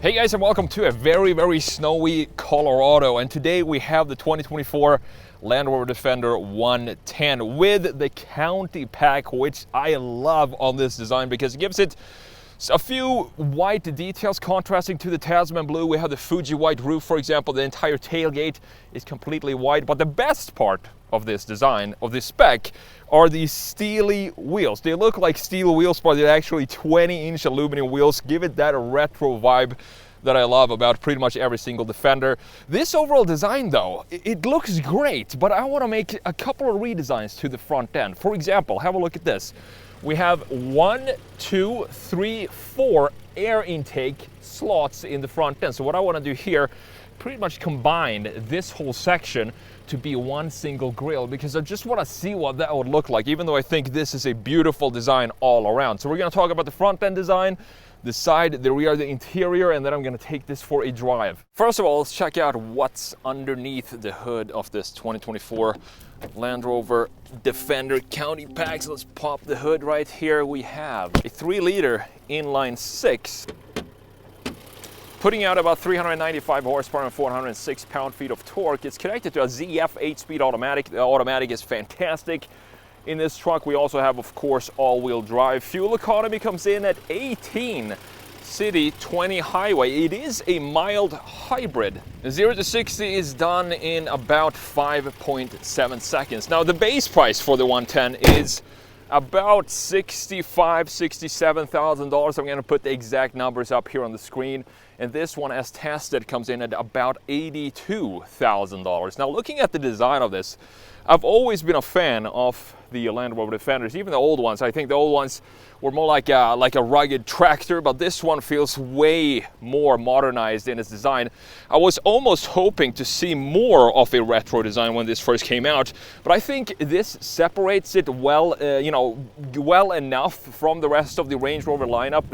Hey guys, and welcome to a very snowy Colorado, and today we have the 2024 Land Rover Defender 110 with the county pack, which I love on this design because it gives it a few white details contrasting to the Tasman blue. We have the Fuji white roof, for example. The entire tailgate is completely white, but the best part of this design, of this spec, are these steely wheels. They look like steel wheels, but they're actually 20-inch aluminum wheels. Give it that retro vibe that I love about pretty much every single Defender. This overall design though, it looks great, but I want to make a couple of redesigns to the front end. For example, have a look at this. We have 1, 2, 3, 4 air intake slots in the front end. So what I want to do here, pretty much combine this whole section to be one single grill, because I just want to see what that would look like, even though I think this is a beautiful design all around. So we're going to talk about the front end design, the side, the rear, the interior, and then I'm going to take this for a drive. First of all, let's check out what's underneath the hood of this 2024 Land Rover Defender county pack. So let's pop the hood right here. We have a 3-liter inline 6, putting out about 395 horsepower and 406 pound-feet of torque. It's connected to a ZF 8-speed automatic. The automatic is fantastic. In this truck, we also have, of course, all-wheel drive. Fuel economy comes in at 18 city, 20 highway. It is a mild hybrid. 0 to 60 is done in about 5.7 seconds. Now, the base price for the 110 is about $67,000. I'm going to put the exact numbers up here on the screen. And this one, as tested, comes in at about $82,000. Now, looking at the design of this, I've always been a fan of the Land Rover Defenders, even the old ones. I think the old ones were more like a rugged tractor, but this one feels way more modernized in its design. I was almost hoping to see more of a retro design when this first came out, but I think this separates it well, well enough from the rest of the Range Rover lineup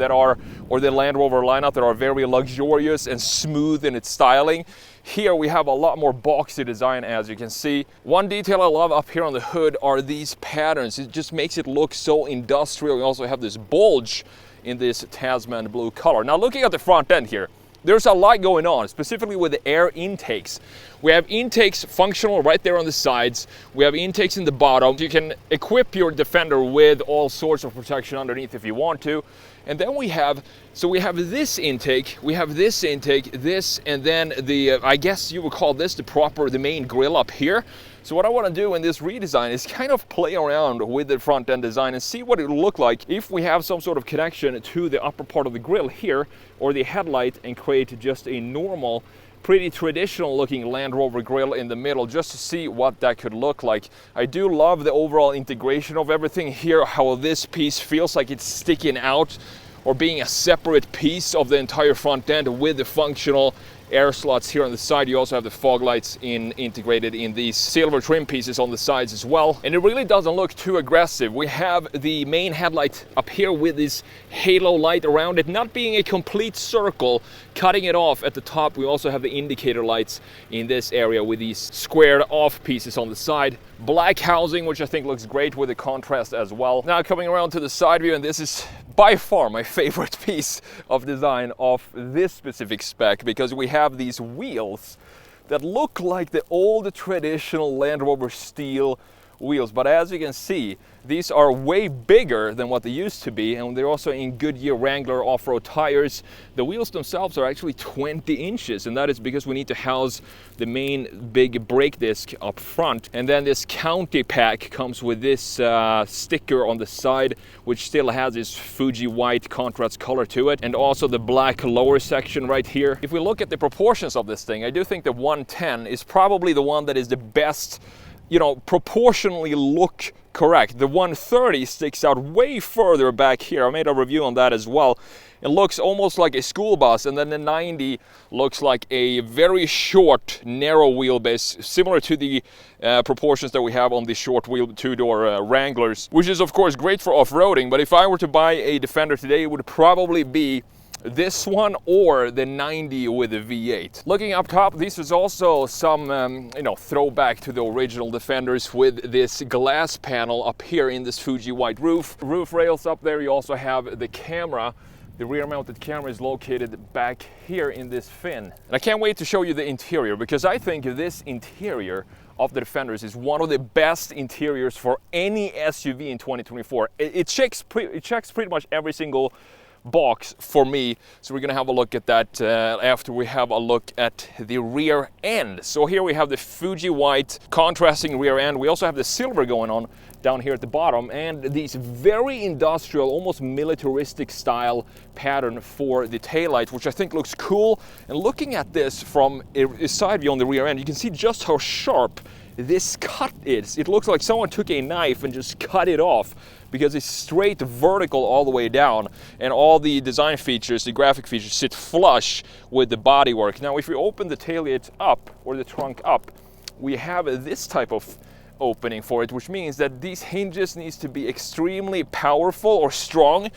or the Land Rover lineup that are very luxurious and smooth in its styling. Here we have a lot more boxy design, as you can see. One detail I love up here on the hood are these patterns. It just makes it look so industrial. We also have this bulge in this Tasman blue color. Now, looking at the front end here, there's a lot going on, specifically with the air intakes. We have intakes functional right there on the sides. We have intakes in the bottom. You can equip your Defender with all sorts of protection underneath if you want to. And then we have this intake, this, and then I guess you would call this the main grill up here. So what I want to do in this redesign is kind of play around with the front end design and see what it will look like if we have some sort of connection to the upper part of the grill here or the headlight, and create just a normal, pretty traditional looking Land Rover grill in the middle, just to see what that could look like. I do love the overall integration of everything here, how this piece feels like it's sticking out or being a separate piece of the entire front end with the functional air slots here on the side. You also have the fog lights integrated in these silver trim pieces on the sides as well. And it really doesn't look too aggressive. We have the main headlight up here with this halo light around it, not being a complete circle, cutting it off at the top. We also have the indicator lights in this area with these squared off pieces on the side. Black housing, which I think looks great with the contrast as well. Now coming around to the side view, and this is by far my favorite piece of design of this specific spec, because we have these wheels that look like the old traditional Land Rover steel wheels, but as you can see, these are way bigger than what they used to be, and they're also in Goodyear Wrangler off-road tires. The wheels themselves are actually 20 inches, and that is because we need to house the main big brake disc up front. And then this county pack comes with this sticker on the side, which still has this Fuji white contrast color to it, and also the black lower section right here. If we look at the proportions of this thing, I do think the 110 is probably the one that is the best, proportionally look correct. The 130 sticks out way further back here. I made a review on that as well. It looks almost like a school bus, and then the 90 looks like a very short, narrow wheelbase, similar to the proportions that we have on the short wheel two-door Wranglers, which is of course great for off-roading. But if I were to buy a Defender today, it would probably be this one or the 90 with the V8. Looking up top, this is also some throwback to the original Defenders with this glass panel up here in this Fuji white roof rails up there. You also have the camera The rear mounted camera is located back here in this fin. And I can't wait to show you the interior, because I think this interior of the Defenders is one of the best interiors for any SUV in 2024. It checks pretty much every single box for me. So we're gonna have a look at that after we have a look at the rear end. So here we have the Fuji white contrasting rear end. We also have the silver going on down here at the bottom, and these very industrial, almost militaristic style pattern for the taillights, which I think looks cool. And looking at this from a side view on the rear end, you can see just how sharp this cut is. It looks like someone took a knife and just cut it off, because it's straight vertical all the way down, and all the design features, the graphic features, sit flush with the bodywork. Now if we open the tailgate up, or the trunk up, we have this type of opening for it, which means that these hinges needs to be extremely powerful or strong,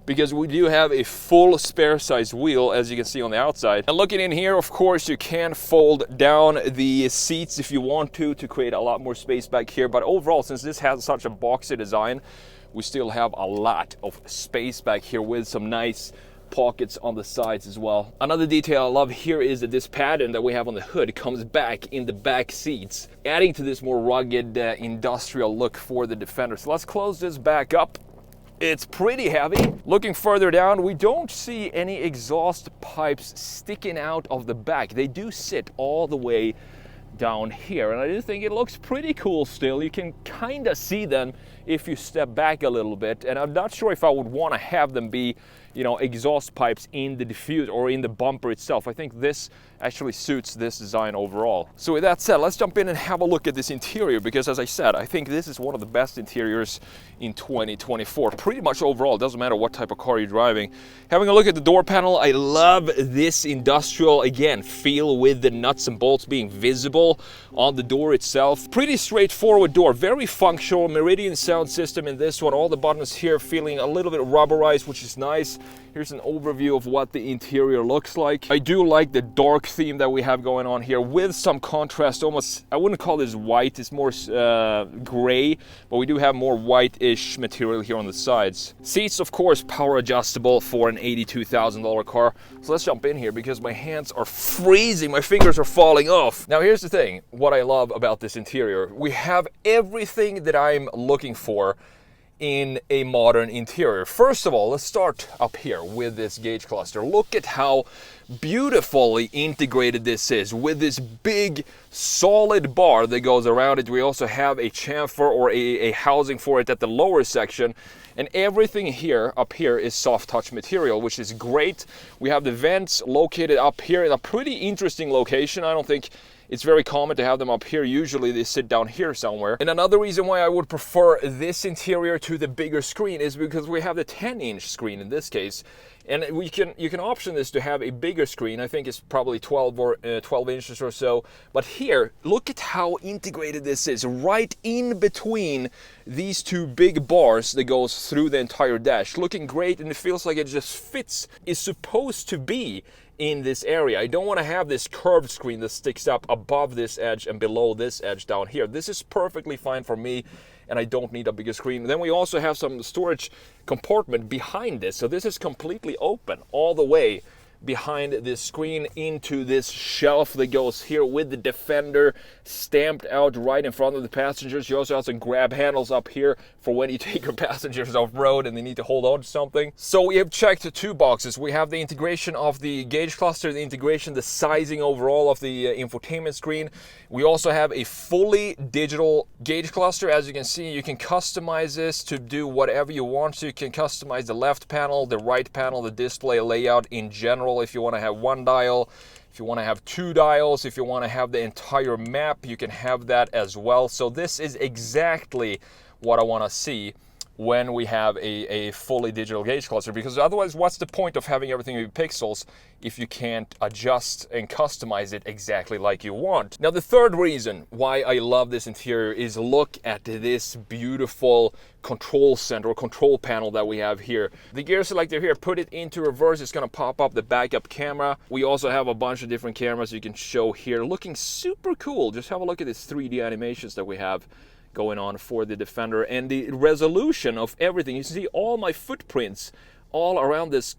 because we do have a full spare size wheel, as you can see on the outside. And looking in here, of course, you can fold down the seats if you want to create a lot more space back here. But overall, since this has such a boxy design, we still have a lot of space back here with some nice pockets on the sides as well. Another detail I love here is that this pattern that we have on the hood comes back in the back seats, adding to this more rugged industrial look for the Defender. So let's close this back up. It's pretty heavy. Looking further down, we don't see any exhaust pipes sticking out of the back. They do sit all the way down here, and I do think it looks pretty cool still. You can kind of see them if you step back a little bit, and I'm not sure if I would want to have them be, you know, exhaust pipes in the diffuser or in the bumper itself. I think this actually suits this design overall. So with that said, let's jump in and have a look at this interior, because as I said, I think this is one of the best interiors in 2024. Pretty much overall, it doesn't matter what type of car you're driving. Having a look at the door panel, I love this industrial, again, feel with the nuts and bolts being visible on the door itself. Pretty straightforward door, very functional, Meridian sound system in this one. All the buttons here feeling a little bit rubberized, which is nice. Here's an overview of what the interior looks like. I do like the dark theme that we have going on here with some contrast. Almost, I wouldn't call this white, it's more gray, but we do have more white-ish material here on the sides. Seats, of course, power adjustable for an $82,000 car. So let's jump in here, because my hands are freezing, my fingers are falling off. Now here's the thing, what I love about this interior. We have everything that I'm looking for in a modern interior. First of all, let's start up here with this gauge cluster. Look at how beautifully integrated this is with this big solid bar that goes around it. We also have a chamfer or a housing for it at the lower section, and everything here up here is soft touch material, which is great. We have the vents located up here in a pretty interesting location. I don't think it's very common to have them up here. Usually they sit down here somewhere. And another reason why I would prefer this interior to the bigger screen is because we have the 10-inch screen in this case. And you can option this to have a bigger screen. I think it's probably 12 inches or so. But here, look at how integrated this is. Right in between these two big bars that goes through the entire dash. Looking great, and it feels like it just fits. It's supposed to be in this area. I don't want to have this curved screen that sticks up above this edge and below this edge down here. This is perfectly fine for me, and I don't need a bigger screen. Then we also have some storage compartment behind this. So this is completely open all the way behind this screen into this shelf that goes here with the Defender stamped out right in front of the passengers. You also have some grab handles up here for when you take your passengers off-road and they need to hold on to something. So we have checked two boxes. We have the integration of the gauge cluster, the integration, the sizing overall of the infotainment screen. We also have a fully digital gauge cluster. As you can see, you can customize this to do whatever you want to. You can customize the left panel, the right panel, the display layout in general. If you want to have one dial, if you want to have two dials, if you want to have the entire map, you can have that as well. So this is exactly what I want to see when we have a fully digital gauge cluster, because otherwise what's the point of having everything with pixels if you can't adjust and customize it exactly like you want? Now the third reason why I love this interior is look at this beautiful control center or control panel that we have here. The gear selector here, put it into reverse, it's going to pop up the backup camera. We also have a bunch of different cameras you can show here, looking super cool. Just have a look at these 3D animations that we have going on for the Defender, and the resolution of everything. You see all my footprints all around this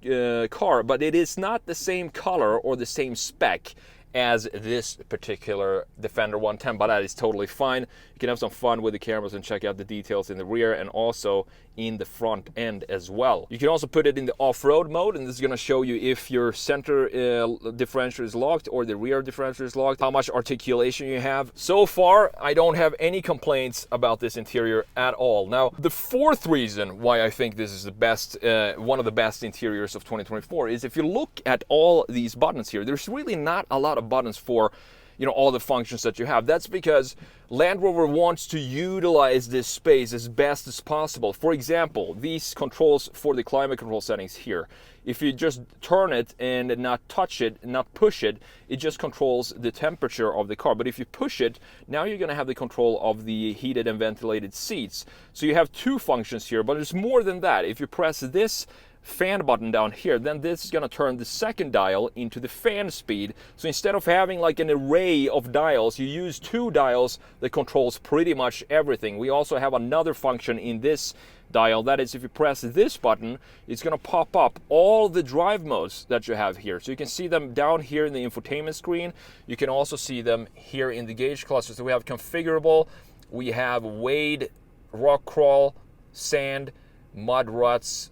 car, but it is not the same color or the same spec as this particular Defender 110, but that is totally fine. You can have some fun with the cameras and check out the details in the rear and also in the front end as well. You can also put it in the off-road mode, and this is going to show you if your center differential is locked or the rear differential is locked, how much articulation you have. So far, I don't have any complaints about this interior at all. Now, the fourth reason why I think this is the best, one of the best interiors of 2024 is if you look at all these buttons here, there's really not a lot of buttons for, you know, all the functions that you have. That's because Land Rover wants to utilize this space as best as possible. For example, these controls for the climate control settings here, if you just turn it and not touch it, not push it, it just controls the temperature of the car. But if you push it, now you're going to have the control of the heated and ventilated seats. So you have two functions here, but there's more than that. If you press this fan button down here, then this is going to turn the second dial into the fan speed. So instead of having like an array of dials, you use two dials that controls pretty much everything. We also have another function in this dial, that is if you press this button, it's going to pop up all the drive modes that you have here. So you can see them down here in the infotainment screen. You can also see them here in the gauge cluster. So we have configurable, we have wade, rock crawl, sand, mud ruts,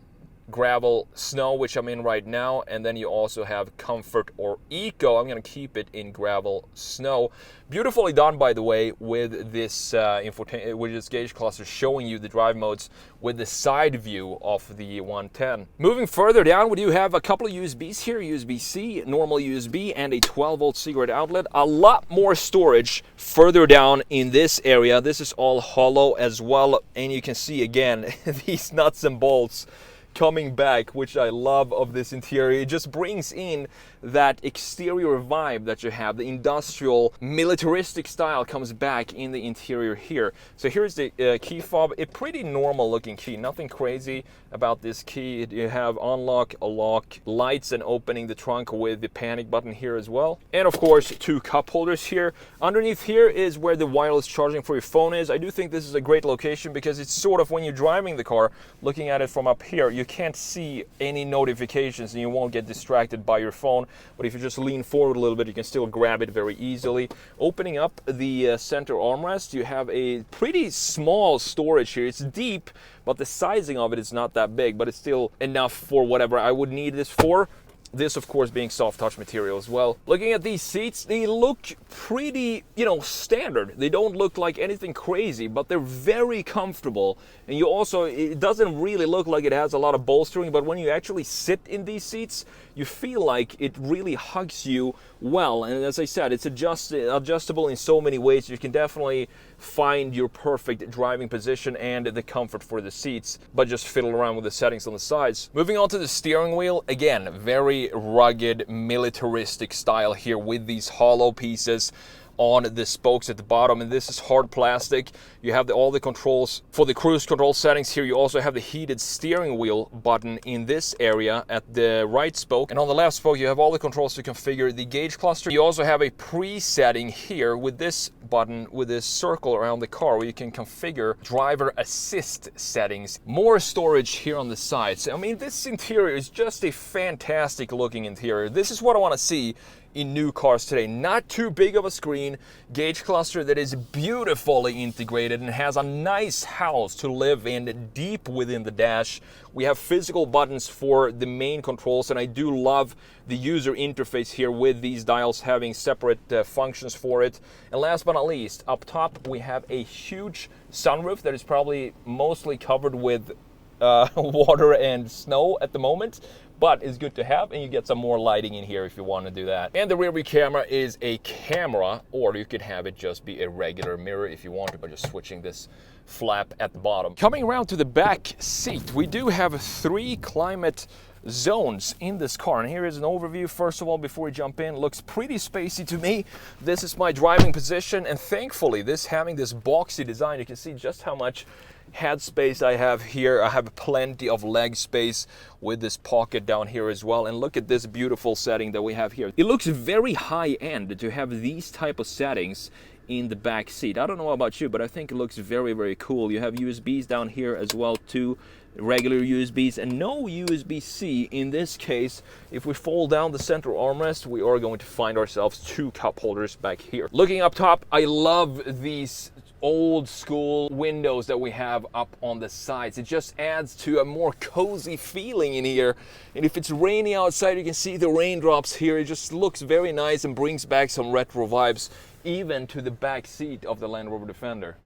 gravel, snow, which I'm in right now, and then you also have comfort or eco. I'm going to keep it in gravel, snow. Beautifully done, by the way, with this with this gauge cluster showing you the drive modes with the side view of the 110. Moving further down, we do have a couple of USBs here, USB-C, normal USB, and a 12-volt cigarette outlet. A lot more storage further down in this area. This is all hollow as well, and you can see again these nuts and bolts coming back, which I love of this interior. It just brings in that exterior vibe that you have. The industrial, militaristic style comes back in the interior here. So here's the key fob. A pretty normal looking key, nothing crazy about this key. You have unlock, a lock, lights, and opening the trunk with the panic button here as well. And of course, two cup holders here. Underneath here is where the wireless charging for your phone is. I do think this is a great location because it's sort of when you're driving the car, looking at it from up here, you can't see any notifications and you won't get distracted by your phone. But if you just lean forward a little bit, you can still grab it very easily. Opening up the center armrest, you have a pretty small storage here. It's deep, but the sizing of it is not that big, but it's still enough for whatever I would need this for. This, of course, being soft touch material as well. Looking at these seats, they look pretty, you know, standard. They don't look like anything crazy, but they're very comfortable. And you also, it doesn't really look like it has a lot of bolstering, but when you actually sit in these seats, you feel like it really hugs you well. And as I said, it's adjustable in so many ways. You can definitely find your perfect driving position and the comfort for the seats, but just fiddle around with the settings on the sides. Moving on to the steering wheel, again, very rugged, militaristic style here with these hollow pieces on the spokes at the bottom, and this is hard plastic. You have all the controls for the cruise control settings here. You also have the heated steering wheel button in this area at the right spoke, and on the left spoke you have all the controls to configure the gauge cluster. You also have a pre-setting here with this button with this circle around the car where you can configure driver assist settings. More storage here on the sides. I mean, this interior is just a fantastic looking interior. This is what I want to see in new cars today. Not too big of a screen, gauge cluster that is beautifully integrated and has a nice house to live in deep within the dash. We have physical buttons for the main controls, and I do love the user interface here with these dials having separate functions for it. And last but not least, up top we have a huge sunroof that is probably mostly covered with water and snow at the moment, but it's good to have, and you get some more lighting in here if you want to do that. And the rear view camera is a camera, or you could have it just be a regular mirror if you want to, by just switching this flap at the bottom. Coming around to the back seat, we do have 3 climate zones in this car, and here is an overview. First of all, before we jump in, looks pretty spacey to me. This is my driving position, and thankfully this having this boxy design, you can see just how much head space I have here. I have plenty of leg space with this pocket down here as well. And look at this beautiful setting that we have here. It looks very high end to have these type of settings in the back seat. I don't know about you, but I think it looks very, very cool. You have USBs down here as well too. regular USBs and no USB-C. In this case, if we fold down the center armrest, we are going to find ourselves 2 cup holders back here. Looking up top, I love these old school windows that we have up on the sides. It just adds to a more cozy feeling in here. And if it's rainy outside, you can see the raindrops here. It just looks very nice and brings back some retro vibes, even to the back seat of the Land Rover Defender.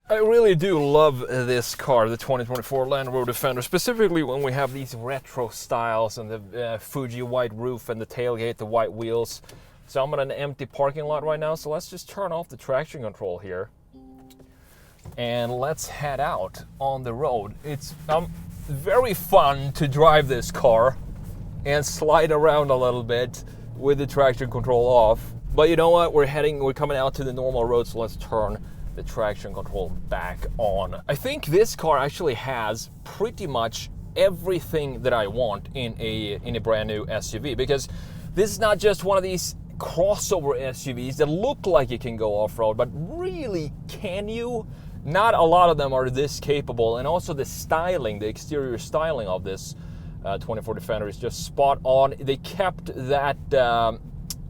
I really do love this car, the 2024 Land Rover Defender, specifically when we have these retro styles and the Fuji white roof and the tailgate, the white wheels. So I'm in an empty parking lot right now, so let's just turn off the traction control here. And let's head out on the road. It's very fun to drive this car and slide around a little bit with the traction control off. But you know what, we're coming out to the normal road, so let's turn the traction control back on. I think this car actually has pretty much everything that I want in a brand new SUV, because this is not just one of these crossover SUVs that look like you can go off-road, but really, can you? Not a lot of them are this capable, and also the styling, the exterior styling of this 24 Defender is just spot on. They kept that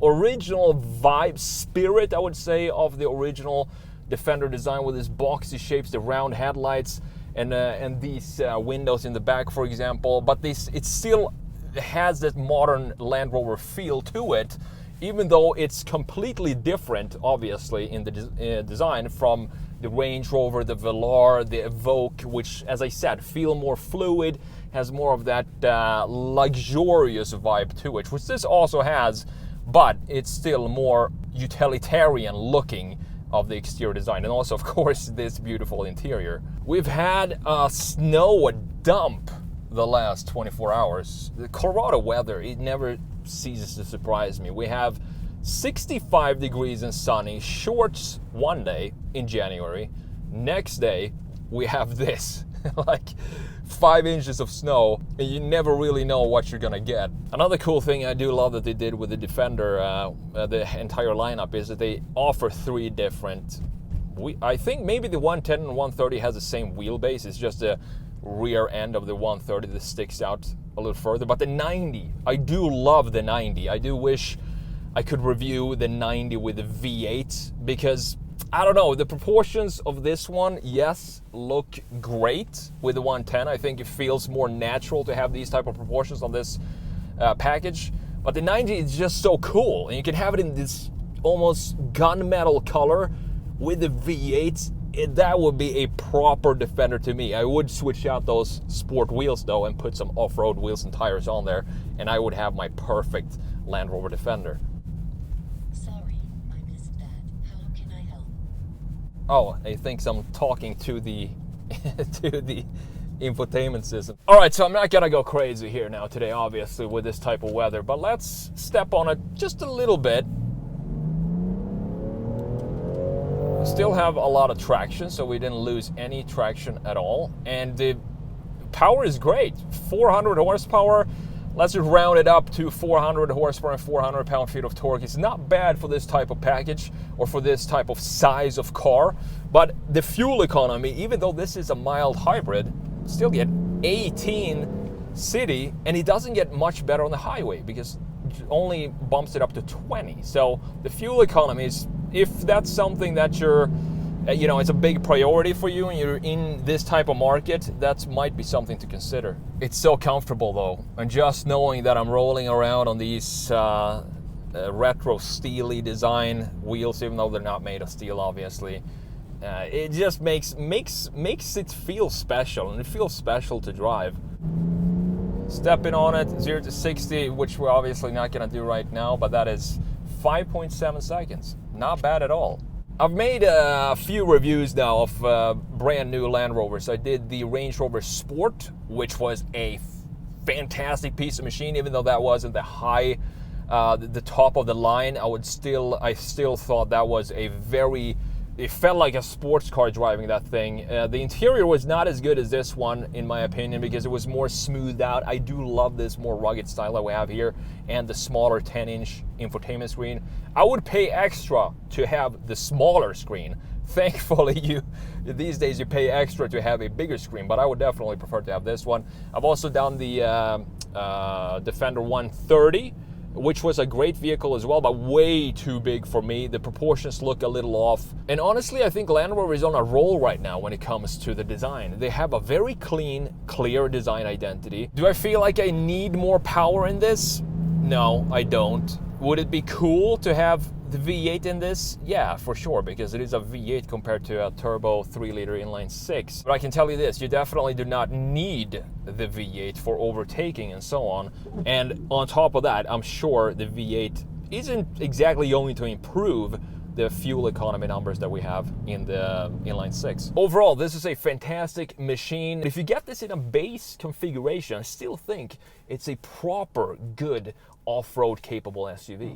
original vibe, spirit, I would say, of the original Defender design with its boxy shapes, the round headlights, and these windows in the back, for example. But it still has that modern Land Rover feel to it, even though it's completely different, obviously, in the design from the Range Rover, the Velar, the Evoque, which, as I said, feel more fluid, has more of that luxurious vibe to it, which this also has, but it's still more utilitarian looking of the exterior design, and also, of course, this beautiful interior. We've had a snow dump the last 24 hours. The Colorado weather, it never ceases to surprise me. We have 65 degrees and sunny, shorts one day in January. Next day, we have this, like 5 inches of snow, and you never really know what you're gonna get. Another cool thing I do love that they did with the Defender, the entire lineup, is that they offer 3 different, I think maybe the 110 and 130 has the same wheelbase. It's just the rear end of the 130 that sticks out a little further. But the 90, I do love the 90. I do wish I could review the 90 with the V8, because I don't know, the proportions of this one, yes, look great with the 110. I think it feels more natural to have these type of proportions on this package. But the 90 is just so cool, and you can have it in this almost gunmetal color with the V8. That would be a proper Defender to me. I would switch out those sport wheels though and put some off-road wheels and tires on there, and I would have my perfect Land Rover Defender. Oh, he thinks I'm talking to the to the infotainment system. All right, so I'm not gonna go crazy here now today, obviously, with this type of weather, but let's step on it just a little bit. Still have a lot of traction, so we didn't lose any traction at all. And the power is great, 400 horsepower. Let's just round it up to 400 horsepower and 400 pound-feet of torque. It's not bad for this type of package or for this type of size of car. But the fuel economy, even though this is a mild hybrid, still get 18 city, and it doesn't get much better on the highway because it only bumps it up to 20. So the fuel economy is, if that's something that you're, it's a big priority for you and you're in this type of market, that might be something to consider. It's so comfortable though, and just knowing that I'm rolling around on these retro steely design wheels, even though they're not made of steel, obviously, it just makes it feel special, and it feels special to drive. Stepping on it, 0 to 60, which we're obviously not gonna do right now, but that is 5.7 seconds. Not bad at all. I've made a few reviews now of brand new Land Rovers. I did the Range Rover Sport, which was a fantastic piece of machine, even though that wasn't the top of the line. I still thought that was a very it felt like a sports car driving that thing. The interior was not as good as this one, in my opinion, because it was more smoothed out. I do love this more rugged style that we have here, and the smaller 10-inch infotainment screen. I would pay extra to have the smaller screen. Thankfully, these days you pay extra to have a bigger screen, but I would definitely prefer to have this one. I've also done the Defender 130, which was a great vehicle as well, but way too big for me. The proportions look a little off. And honestly, I think Land Rover is on a roll right now when it comes to the design. They have a very clean, clear design identity. Do I feel like I need more power in this? No, I don't. Would it be cool to have the V8 in this? Yeah, for sure, because it is a V8 compared to a turbo 3-liter inline 6. But I can tell you this, you definitely do not need the V8 for overtaking and so on. And on top of that, I'm sure the V8 isn't exactly going to improve the fuel economy numbers that we have in the inline 6. Overall, this is a fantastic machine. If you get this in a base configuration, I still think it's a proper, good off-road capable SUV.